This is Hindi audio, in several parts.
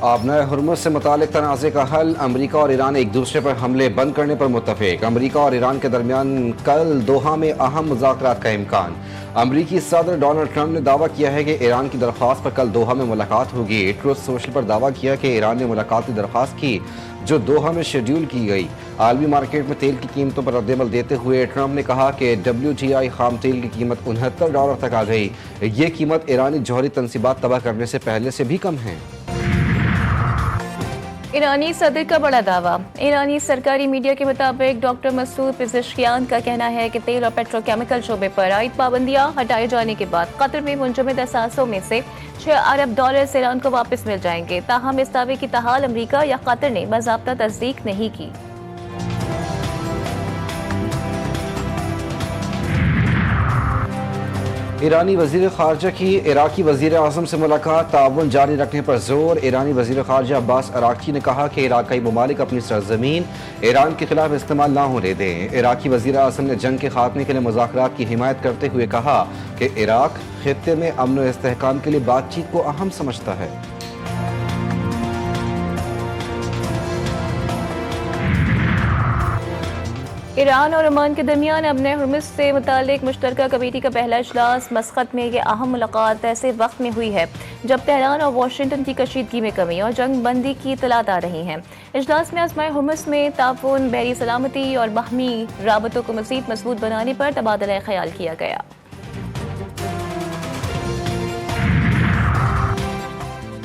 आबनाए हुर्मुज़ से मुतालिक तनाज़े का हल, अमरीका और ईरान एक दूसरे पर हमले बंद करने पर मुत्तफ़िक। अमरीका और ईरान के दरमियान कल दोहा में अहम मुज़ाकरात का इम्कान। अमरीकी सदर डोनाल्ड ट्रंप ने दावा किया है कि ईरान की दरख्वास्त पर कल दोहा में मुलाकात होगी। ट्रुथ सोशल पर दावा किया कि ईरान ने मुलाकात की दरख्वास्त की जो दोहा में शेड्यूल की गई। आलमी मार्केट में तेल की कीमतों पर रद्दअमल देते हुए ट्रंप ने कहा कि WTI खाम तेल की कीमत $69 तक आ गई। ये कीमत ईरानी जौहरी तनसीबात तबाह करने से पहले से भी कम है। ईरानी सदर का बड़ा दावा। ईरानी सरकारी मीडिया के मुताबिक डॉक्टर मसूद पिज़ेश्कियान का कहना है कि तेल और पेट्रोकेमिकल शोबे पर आयद पाबंदियां हटाए जाने के बाद कतर में मुंजमद असासों में से $6 अरब ईरान को वापस मिल जाएंगे। ताहम इस दावे की ताहाल अमरीका या कतर ने बाज़ाब्ता तस्दीक नहीं की। ईरानी वज़ीर ख़ारजा की इराकी वज़ीर आज़म से मुलाकात, ताउन जारी रखने पर जोर। ईरानी वज़ीर ख़ारजा अब्बास अराक़ची ने कहा कि इराक़ी ममालिक अपनी सरज़मीन ईरान के खिलाफ इस्तेमाल ना होने दें। इराकी वज़ीर आज़म ने जंग के खात्मे के लिए मुज़ाकरात की हिमायत करते हुए कहा कि इराक़ ख़ित्ते में अमन व इस्तेहकाम के लिए बातचीत को अहम समझता है। ईरान और ओमान के दरमियान अबने हुर्मुज़ से मुतालिक मुश्तरका कमेटी का पहला इजलास मस्कत में। यह अहम मुलाकात ऐसे वक्त में हुई है जब तेहरान और वाशिंगटन की कशीदगी में कमी और जंग बंदी की इतलात आ रही हैं। इजलास में आज़माए हुर्मुज़ में ताउन, बहरी सलामती और बाहमी राबतों को मज़ीद मजबूत बनाने पर तबादला ख्याल किया गया।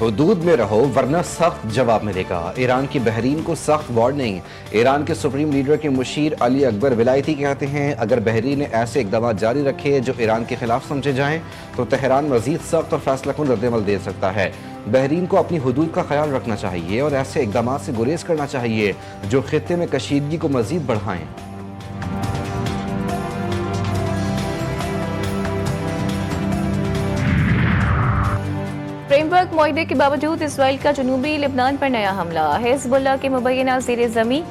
हुदूद में रहो वरना सख्त जवाब मिलेगा। ईरान की बहरीन को सख्त वार्निंग। ईरान के सुप्रीम लीडर के मुशीर अली अकबर विलायती कहते हैं अगर बहरीन ऐसे इकदाम जारी रखे जो ईरान के खिलाफ समझे जाएं तो तेहरान मजीद सख्त और फैसलाकुन रद्दअमल दे सकता है। बहरीन को अपनी हुदूद का ख्याल रखना चाहिए और ऐसे इकदाम से गुरेज करना चाहिए जो खित्ते में कशीदगी को मजीद बढ़ाएं। फ्रेमवर्क मुआहदे के बावजूद इसराइल का जनूबी लेबनान पर नया हमला। हिज़्बुल्लाह के मुबैना ज़ेर ज़मीं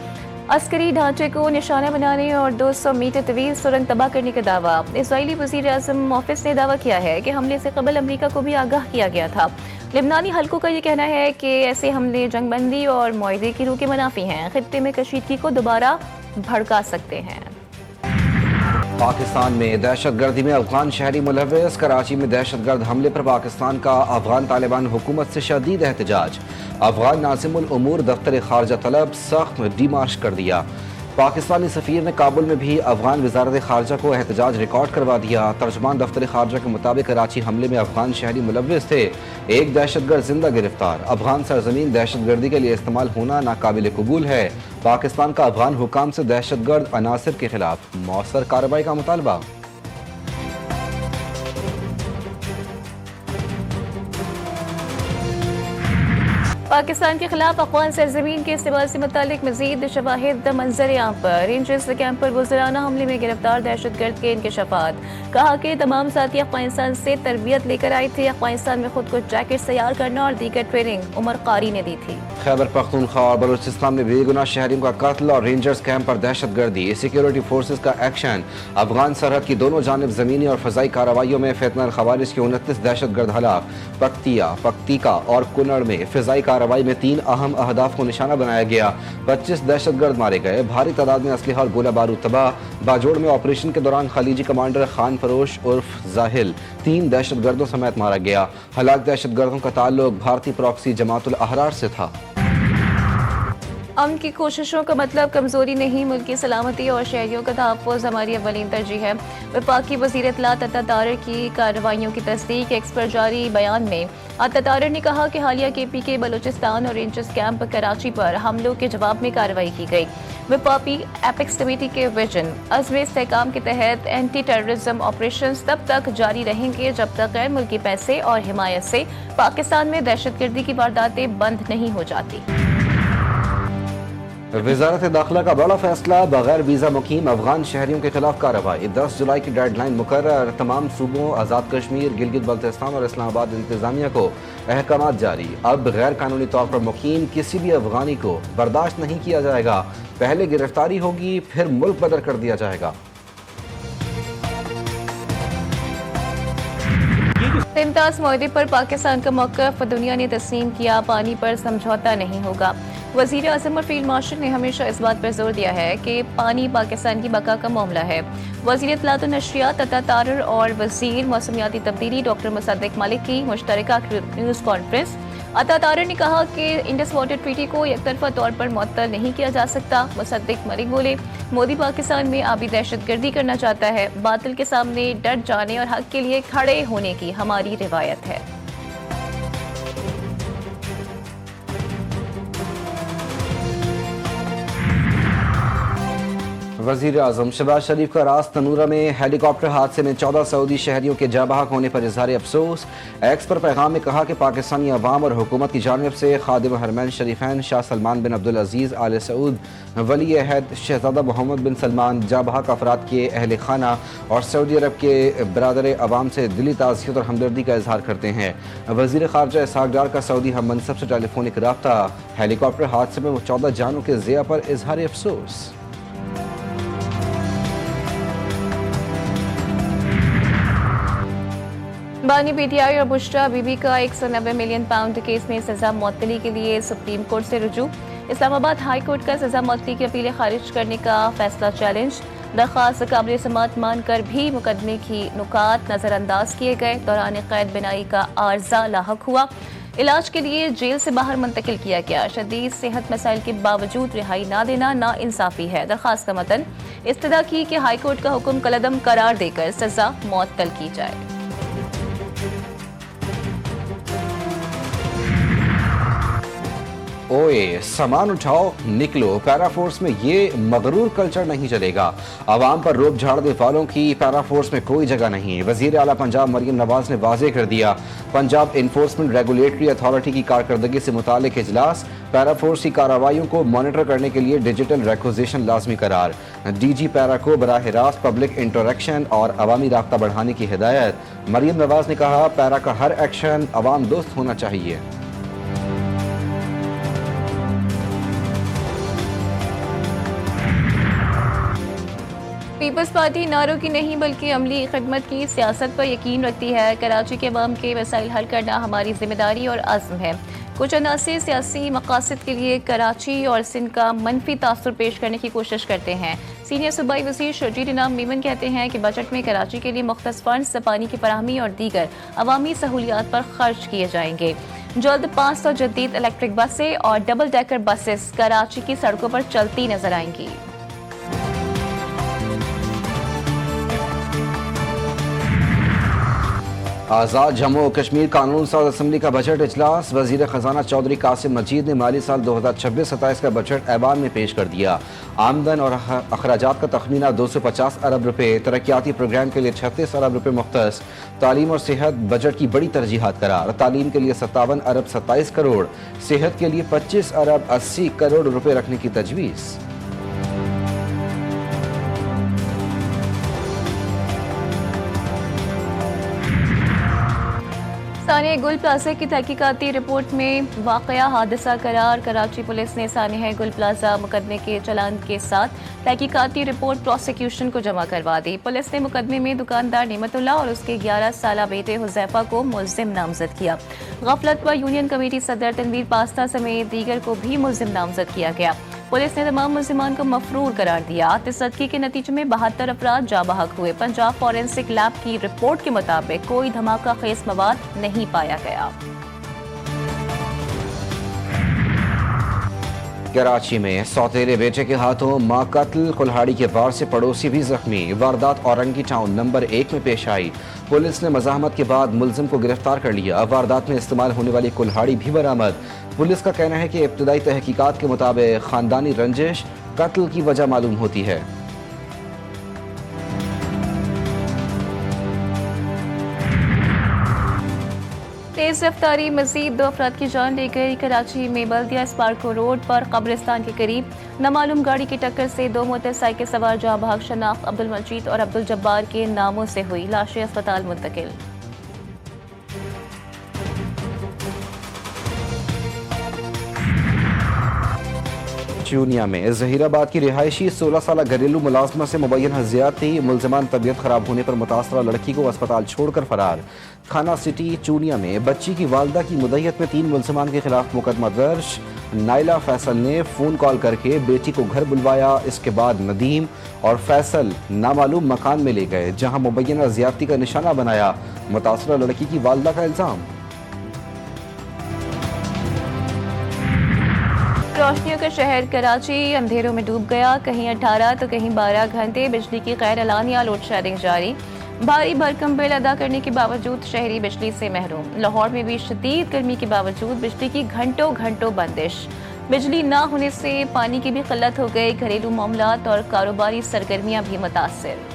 अस्करी ढांचे को निशाना बनाने और 200 मीटर तवील सुरंग तबाह करने का दावा। इसराइली वज़ीर आज़म ऑफिस ने दावा किया है कि हमले से कबल अमरीका को भी आगाह किया गया था। लेबनानी हलकों का ये कहना है कि ऐसे हमले जंगबंदी और मुआहदे की रूह के मुनाफी हैं, खित्ते में कशीदगी को दोबारा भड़का सकते हैं। पाकिस्तान में दहशतगर्दी में अफगान शहरी मुलव्वस। कराची में दहशतगर्द हमले पर पाकिस्तान का अफगान तालिबान हुकूमत से शदीद एहतजाज। अफगान नाज़िमुल उमूर दफ्तर खारजा तलब सख्त डीमार्च कर दिया। पाकिस्तानी सफ़ीर ने काबुल में भी अफगान वज़ारत खारजा को एहतजाज रिकॉर्ड करवा दिया। तर्जुमान दफ्तर खारजा के मुताबिक कराची हमले में अफगान शहरी मुलव्वस थे। एक दहशतगर्द जिंदा गिरफ्तार। अफगान सरजमीन दहशतगर्दी के लिए इस्तेमाल होना नाकाबिल कबूल है। पाकिस्तान का अफगान हुकाम से दहशतगर्द अनासर के खिलाफ मौसर कार्रवाई का मुतालबा। पाकिस्तान के खिलाफ अफगान सरजमीन के इस्तेमाल से मुतालिक मजीद शवाहिद मंजर आम पर। रेंजर्स कैंप पर गुजराना हमले में गिरफ्तार दहशतगर्द के इंकशाफात। कहा कि तमाम साथी अफगानिस्तान से तरबियत लेकर आए थे। अफगानिस्तान में खुद को जैकेट तैयार करना और दीगर ट्रेनिंग उमर कारी ने दी थी। खैबर पख्तूनख्वा और बलूचिस्तान में बेगुनाह शहरियों का कत्ल और रेंजर्स कैंप पर दहशतगर्दी। सिक्योरिटी फोर्सेज का एक्शन। अफगान सरहद की दोनों जानिब जमीनी और फजाई कार्रवाइयों में फितनल खवारिज के 29 दहशतगर्द हलाक। पक्तिका और कुनड़ में फिजाई कार्रवाई में 3 अहम अहदाफ को निशाना बनाया गया। 25 दहशतगर्द मारे गए। भारी तादाद में असलहा और गोला बारूद तबाह। बाजोड़ में ऑपरेशन के दौरान खलीजी कमांडर खान फरोश उर्फ जाहिल 3 दहशतगर्दों समेत मारा गया। हलाक दहशतगर्दों का ताल्लुक भारतीय प्रॉक्सी जमातुल अहरार से था। अमन की कोशिशों का मतलब कमजोरी नहीं, मुल्क की सलामती और शहरियों का तहफ़्फ़ुज़ हमारी अव्वलीन तरजीह है। वफाकी वज़ीर इत्तलात अता तारर की कार्रवाइयों की तस्दीक। एक्स पर जारी बयान में अता तारर ने कहा कि हालिया KPK बलूचिस्तान और रेंजर्स कैंप कराची पर हमलों के जवाब में कार्रवाई की गई। वफाकी एपेक्स कमेटी के विजन अज़्म इस्तेहकाम के तहत एंटी टेररिज्म ऑपरेशन तब तक जारी रहेंगे जब तक गैर मुल्की पैसे और हिमायत से पाकिस्तान में दहशतगर्दी की वारदातें बंद नहीं हो जाती। वज़ारत दाखिला का बड़ा फैसला। बगैर वीज़ा मुकीम अफगान शहरियों के खिलाफ कार्रवाई। 10 जुलाई की डेडलाइन मुकर्रर। तमाम सूबों, आज़ाद कश्मीर, गिलगित बल्तिस्तान और इस्लामाबाद इंतजामिया को अहकाम जारी। अब गैर कानूनी तौर पर मुकीम किसी भी अफगानी को बर्दाश्त नहीं किया जाएगा। पहले गिरफ्तारी होगी, फिर मुल्क बदर कर दिया जाएगा। इम्तियाज माहदे पर पाकिस्तान का मौक़िफ़ दुनिया ने तस्लीम किया, पानी पर समझौता नहीं होगा। वज़ीर आज़म और फील्ड मार्शल ने हमेशा इस बात पर जोर दिया है कि पानी पाकिस्तान की बका का मामला है। वज़ीर इत्तलात व नशरियात अता तारर और वज़ीर मौसमियाती तब्दीली डॉक्टर मुसद्दिक मलिक की मुश्तरका न्यूज़ कॉन्फ्रेंस। अता तारर ने कहा कि इंडस वाटर ट्रीटी को एकतरफा तौर पर मुअत्तल नहीं किया जा सकता। मुसद्दिक मलिक बोले, मोदी पाकिस्तान में आबी दहशतगर्दी करना चाहता है। बातिल के सामने डट जाने और हक के लिए खड़े होने की हमारी रिवायत है। वज़ीर आज़म शहबाज शरीफ का रास तनूरा में हेलीकॉप्टर हादसे में 14 सऊदी शहरियों के जाबाहक होने पर इजहार अफसोस। एक्स पर पैगाम में कहा कि पाकिस्तानी अवाम और हुकूमत की जानिब से खादिम हरमैन शरीफैन शाह सलमान बिन अब्दुल अजीज़ आल सऊद वली अहद शहजादा मोहम्मद बिन सलमान जाबाहक अफराद के अहल खाना और सऊदी अरब के बरादर अवाम से दिली ताज़ियत और हमदर्दी का इजहार करते हैं। वज़ीर ख़ारजा इसहाक़ डार का सऊदी हम मनसब से टेलीफोनिक रब्ता। हेलीकॉप्टर हादसे में 14 जानों के ज़िया पर इजहार अफसोस। बानी पीटीआई और बुशरा बीबी का 190 मिलियन पाउंड केस में सजा मुअत्तली के लिए सुप्रीम कोर्ट से रुजू। इस्लामाबाद हाई कोर्ट का सजा मुअत्तली की अपीलें खारिज करने का फैसला चैलेंज। दरख्वास्त काबिल समात मानकर भी मुकदमे की नुकात नजरअंदाज किए गए। दौरान कैद बिनाई का आर्जा लाहक हुआ। इलाज के लिए जेल से बाहर मुंतकिल किया गया। शदीद सेहत मसाइल के बावजूद रिहाई ना देना नाइंसाफी है। दरख्वास्त का मतन इस्तदा की कि हाई कोर्ट का हुक्म कलअदम करार देकर सजा मुअत्तल की जाए। ओए सामान उठाओ निकलो, पैराफोर्स में ये मगरूर कल्चर नहीं चलेगा। आवाम पर रोब झाड़ने वालों की पैराफोर्स में कोई जगह नहीं। वजीर आला पंजाब मरियम नवाज ने वाजे कर दिया, पंजाब इन्फोर्समेंट रेगुलेटरी अथॉरिटी की कारकर्दगी से मुतालिक इजलास। पैराफोर्स की कार्रवाइयों को मॉनिटर करने के लिए डिजिटल रिक्विजिशन लाजमी करार। डीजी पैरा को बराह रास्त पब्लिक इंटरेक्शन और अवामी राब्ता बढ़ाने की हिदायत। मरियम नवाज ने कहा, पैरा का हर एक्शन अवाम दोस्त होना चाहिए। पीपल्स पार्टी नारों की नहीं बल्कि अमली खिदमत की सियासत पर यकीन रखती है। कराची के अवाम के मसाइल हल करना हमारी जिम्मेदारी और आज़म है। कुछ अनासिर सियासी मकासद के लिए कराची और सिंध का मनफी तासुर पेश करने की कोशिश करते हैं। सीनियर सूबाई वज़ीर शर्जील इनाम मीमन कहते हैं कि बजट में कराची के लिए मुख्तस फंड्स पानी की फराहमी और दीगर अवामी सहूलियात पर खर्च किए जाएंगे। जल्द 500 जदीद इलेक्ट्रिक बसें और डबल डेकर बसेस कराची की सड़कों पर चलती नजर आएंगी। आज़ाद जम्मू और कश्मीर कानून साज असम्बली का बजट इजलास। वजीर खजाना चौधरी कासिम मजीद ने माली साल 2026-27 का बजट ऐवान में पेश कर दिया। आमदन और अखराजात का तखमीना 250 अरब रुपए, तरक्याती प्रोग्राम के लिए 36 अरब रुपए मुख्तस, तालीम और सेहत बजट की बड़ी तरजीहात करार। तालीम के लिए 57 अरब 27 करोड़, सेहत के लिए 25 अरब 80 करोड़ रुपए रखने की तजवीज़। सानिया गुल प्लाजा की तहकीकाती रिपोर्ट में वाकया हादसा करार। कराची पुलिस ने सानिया गुल प्लाजा मुकदमे के चलान के साथ तहकीकाती रिपोर्ट प्रोसिक्यूशन को जमा करवा दी। पुलिस ने मुकदमे में दुकानदार नेमतुल्ला और उसके 11 साला बेटे हुजैफा को मुल्जिम नामजद किया। गफलत व यूनियन कमेटी सदर तनवीर पास्ता समेत दीगर को भी मुल्जिम नामजद किया गया। पुलिस ने तमाम मुल्जिमान को मफरूर करार दिया। आतिशज़दगी के नतीजे में 72 अफराद जाबाहक हुए। पंजाब फॉरेंसिक लैब की रिपोर्ट के मुताबिक कोई धमाका खेज मवाद नहीं पाया गया। कराची में सौतेले बेटे के हाथों मां कत्ल, कुल्हाड़ी के वार से पड़ोसी भी जख्मी। वारदात औरंगी टाउन नंबर 1 में पेश आई। पुलिस ने मज़ाहमत के बाद मुल्जिम को गिरफ्तार कर लिया। वारदात में इस्तेमाल होने वाली कुल्हाड़ी भी बरामद। पुलिस का कहना है कि इब्तदाई तहकीकात के मुताबिक खानदानी रंजिश कत्ल की वजह मालूम होती है। तेज रफ्तारी मजीद 2 अफराद की जान ले गई। कराची में बल्दिया स्पार्को रोड पर कब्रिस्तान के करीब नामालूम गाड़ी की टक्कर से 2 मोटरसाइकिल सवार जाँ बहक शनाख्त अब्दुल मजीद और अब्दुल जब्बार के नामों से हुई। लाशें अस्पताल मुंतकिल। चूनिया में जहीराबाद की रिहायशी 16 साल घरेलू मुलाजमा से मुबैना ज्यादती, मुलजमान तबीयत खराब होने पर मुतासरा लड़की को अस्पताल छोड़कर फरार। थाना सिटी चूनिया में बच्ची की वालदा की मुद्दत में 3 मुलजमान के खिलाफ मुकदमा दर्ज। नाइला फैसल ने फ़ोन कॉल करके बेटी को घर बुलवाया। इसके बाद नदीम और फैसल नामालूम मकान में ले गए, जहां मुबैना ज्यादती का निशाना बनाया। मुतासरा लड़की की वालदा का इल्ज़ाम। रोशनियों का शहर कराची अंधेरों में डूब गया। कहीं 18 तो कहीं 12 घंटे बिजली की गैर एलानिया लोड शेडिंग जारी। भारी भरकम बिल अदा करने के बावजूद शहरी बिजली से महरूम। लाहौर में भी शदीद गर्मी के बावजूद बिजली की घंटों घंटों बंदिश। बिजली ना होने से पानी की भी किल्लत हो गई। घरेलू मामलात और कारोबारी सरगर्मियां भी मुतासिर।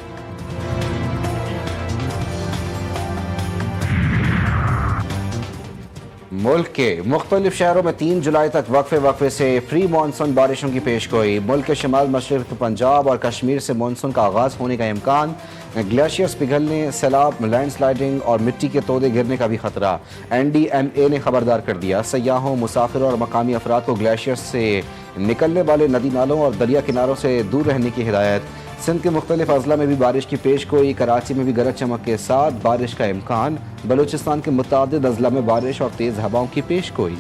मुल्क के मुख्तलिफ शहरों में 3 जुलाई तक वक्फे से प्री मानसून बारिशों की पेशगोई। मुल्क के शिमाल मशरक़ पंजाब और कश्मीर से मानसून का आगाज़ होने का इम्कान। ग्लेशियर्स पिघलने, सैलाब, लैंडस्लाइडिंग और मिट्टी के तोदे गिरने का भी खतरा। NDMA ने खबरदार कर दिया। सयाहों, मुसाफिरों और मकामी अफराद को ग्लेशियर्स से निकलने वाले नदी नालों और दरिया किनारों से दूर रहने की हिदायत। सिंध के मुख्तलिफ अजला में भी बारिश की पेशगोई। कराची में भी गरज चमक के साथ बारिश का इम्कान। बलूचिस्तान के मुतादिद अजला में बारिश और तेज़ हवाओं की पेशगोई।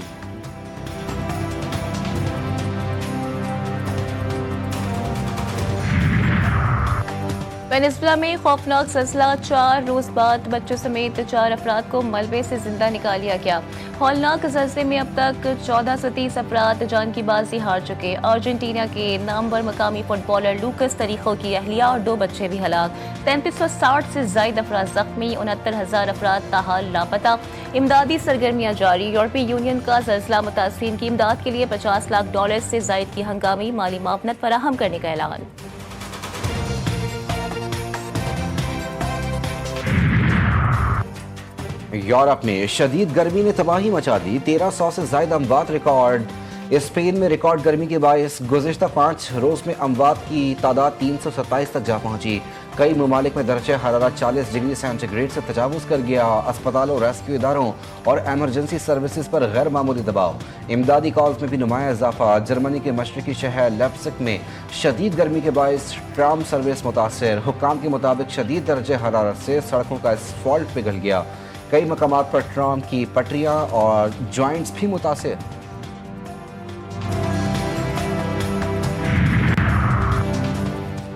वेनेजुएला में खौफनाक सिलसिला। 4 रोज बाद बच्चों समेत 4 अफराद को मलबे से जिंदा निकाल लिया गया। हौलनाक जलसे में अब तक 1430 अफराद जान की बाजी हार चुके। अर्जेंटीना के नामवर मकामी फुटबॉलर लूकस तरीको की अहलिया और 2 बच्चे भी हलाक। 3360 से जायद अफराद जख्मी। 69,000 अफराद ताहाल लापता। इमदादी सरगर्मियां जारी। यूरोपीय यूनियन का जलजिला मुतासिरीन की इमदाद के लिए $50 लाख से जायद की हंगामी माली मुआवनत फराहम करने का ऐलान। यूरोप में शदीद गर्मी ने तबाही मचा दी। 1300 से ज्यादा अमवात रिकॉर्ड। स्पेन में रिकॉर्ड गर्मी के बायस गुज़िश्ता 5 रोज में अमवात की तादाद 327 तक जा पहुंची। कई ममालिक में दर्जा हरारत 40 डिग्री सेंटीग्रेड से तजावुज़ कर गया। अस्पतालों, रेस्क्यू इदारों और एमरजेंसी सर्विसेज पर गैर मामूली दबाव। इमदादी कॉल्स में भी नुमाया इजाफा। जर्मनी के मशरकी शहर लेप्सिक में शदीद गर्मी के बायस ट्राम सर्विस मुतासर। हुक्काम के मुताबिक शदीद दर्जा हरारत से सड़कों का एस्फॉल्ट पिघल गया। कई मकामात पर ट्राम की पटरियां और जॉइंट्स भी मुतासिर।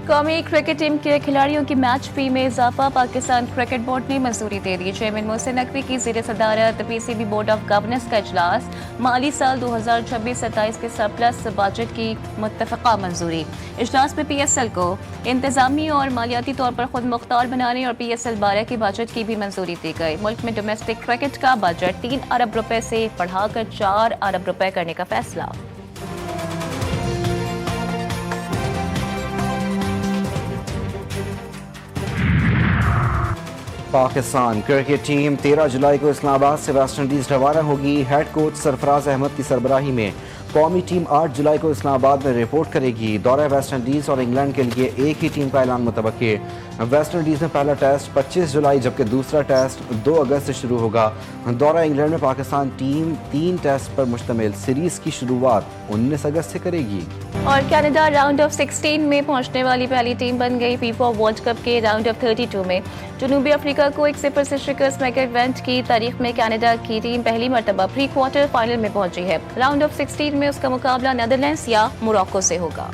कौमी क्रिकेट टीम के खिलाड़ियों की मैच फी में इजाफा। पाकिस्तान क्रिकेट बोर्ड ने मंजूरी दे दी। चेयरमैन मोहसिन नकवी की ज़ेर सदारत PCB बोर्ड ऑफ गवर्नेंस का इजलास। माली साल 2026-27 के सरप्लस बजट की मुत्तफ़क़ा मंजूरी। इजलास में PSL को इंतजामी और मालियाती तौर पर खुद मुख्तार बनाने और PSL 12 के बजट की भी मंजूरी दी गई। मुल्क में डोमेस्टिक क्रिकेट का बजट 3 अरब रुपए से बढ़ाकर 4 अरब रुपए करने का फैसला। पाकिस्तान क्रिकेट टीम 13 जुलाई को इस्लामाबाद से वेस्ट इंडीज रवाना होगी। हेड कोच सरफराज अहमद की सरबराही में कौमी टीम 8 जुलाई को इस्लामाबाद में रिपोर्ट करेगी। दौरा वेस्ट इंडीज और इंग्लैंड के लिए एक ही टीम का ऐलान मुतवक्के। वेस्ट इंडीज में पहला टेस्ट 25 जुलाई जबकि दूसरा टेस्ट 2 अगस्त से शुरू होगा। दौरा इंग्लैंड में पाकिस्तान टीम 3 टेस्ट पर मुश्तमिल सीरीज की शुरुआत 19 अगस्त से करेगी। और कनाडा राउंड ऑफ 16 में पहुंचने वाली पहली टीम बन गई। फीफा वर्ल्ड कप के राउंड ऑफ 32 में जनूबी अफ्रीका को 1-0 से शिकस्त। मेगा इवेंट की तारीख में कनाडा की टीम पहली मरतबा प्री क्वार्टर फाइनल में पहुंची है। राउंड ऑफ 16 में उसका मुकाबला नीदरलैंड्स या मोरक्को से होगा।